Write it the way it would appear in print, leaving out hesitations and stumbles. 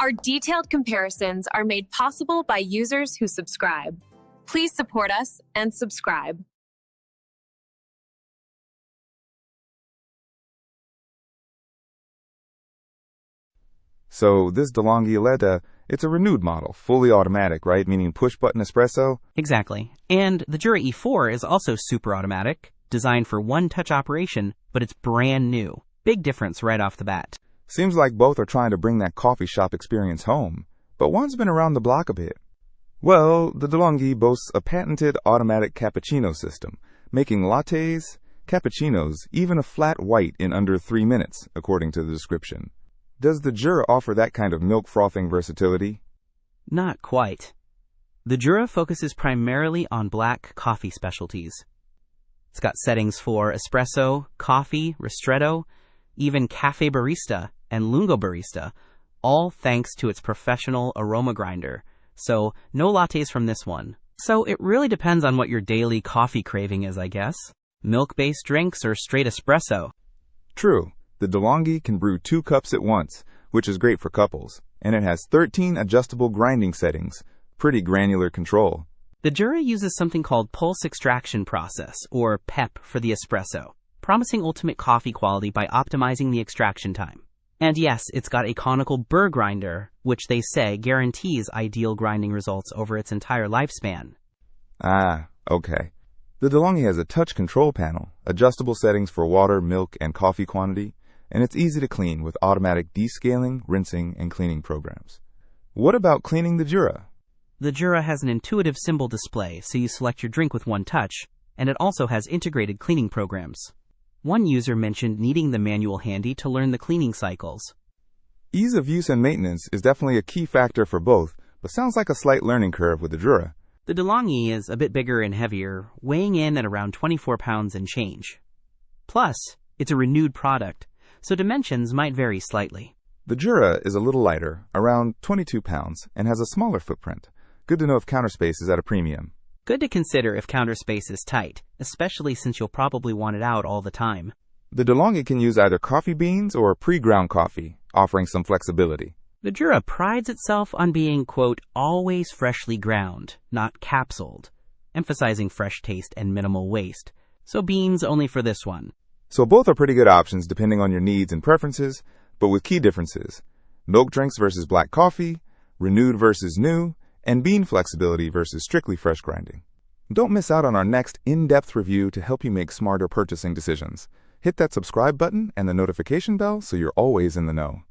Our detailed comparisons are made possible by users who subscribe. Please support us and subscribe. So this DeLonghi Eletta, it's a renewed model, fully automatic, right? Meaning push-button espresso? Exactly. And the Jura E4 is also super automatic, designed for one-touch operation, but it's brand new. Big difference right off the bat. Seems like both are trying to bring that coffee shop experience home, but one's been around the block a bit. Well, the DeLonghi boasts a patented automatic cappuccino system, making lattes, cappuccinos, even a flat white in under 3 minutes, according to the description. Does the Jura offer that kind of milk frothing versatility? Not quite. The Jura focuses primarily on black coffee specialties. It's got settings for espresso, coffee, ristretto, even cafe barista and lungo barista, all thanks to its professional aroma grinder. So no lattes from this one. So it really depends on what your daily coffee craving is, I guess. Milk-based drinks or straight espresso. True. The DeLonghi can brew 2 cups at once, which is great for couples, and it has 13 adjustable grinding settings, pretty granular control. The Jura uses something called pulse extraction process, or PEP, for the espresso, promising ultimate coffee quality by optimizing the extraction time. And yes, it's got a conical burr grinder, which they say guarantees ideal grinding results over its entire lifespan. Ah, okay. The DeLonghi has a touch control panel, adjustable settings for water, milk, and coffee quantity, and it's easy to clean with automatic descaling, rinsing, and cleaning programs. What about cleaning the Jura? The Jura has an intuitive symbol display, so you select your drink with one touch, and it also has integrated cleaning programs. One user mentioned needing the manual handy to learn the cleaning cycles. Ease of use and maintenance is definitely a key factor for both, but sounds like a slight learning curve with the Jura. The DeLonghi is a bit bigger and heavier, weighing in at around 24 pounds and change. Plus, it's a renewed product, so dimensions might vary slightly. The Jura is a little lighter, around 22 pounds, and has a smaller footprint. Good to know if counter space is at a premium. Good to consider if counter space is tight, especially since you'll probably want it out all the time. The DeLonghi can use either coffee beans or pre-ground coffee, offering some flexibility. The Jura prides itself on being, quote, always freshly ground, not capsuled, emphasizing fresh taste and minimal waste. So beans only for this one. So both are pretty good options depending on your needs and preferences, but with key differences. Milk drinks versus black coffee, renewed versus new, and bean flexibility versus strictly fresh grinding. Don't miss out on our next in-depth review to help you make smarter purchasing decisions. Hit that subscribe button and the notification bell so you're always in the know.